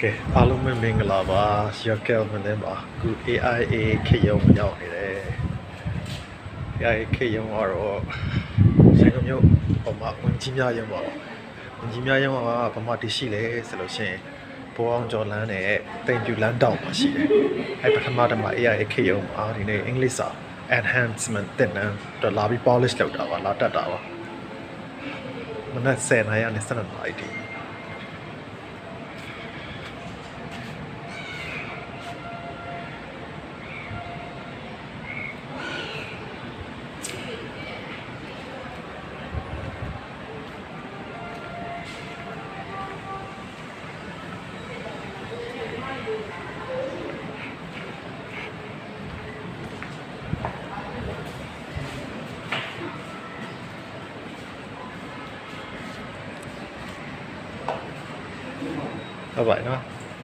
ကဲအားလုံးပဲမင်္ဂလာပါရော့ကဲမင်းပါခု AIA ခေတ်ရုံရောက်နေတယ် AIA ခေတ်ရုံကတော့စင်ကမျိုးပမာဝင်ကြီးများရုံပါဝင်ကြီးများရုံကပမာတရှိလဲဆိုလို့ရှိရင်ဘောအောင်ကျော်လန်းနဲ့တိမ်ပြူလန်းတောင်မှာရှိတယ်အဲ့ပထမတမှာ AIA ခေတ်ရုံမှာဒီနေ့အင်္ဂလိပ်စာ enhancement တင်နန်းတော့လာပြီး polish လုပ်တာပါလာတက်တာပါမနက်10:00နာရီနဲ့12:00နာရီတိဟုတ်ပါနော်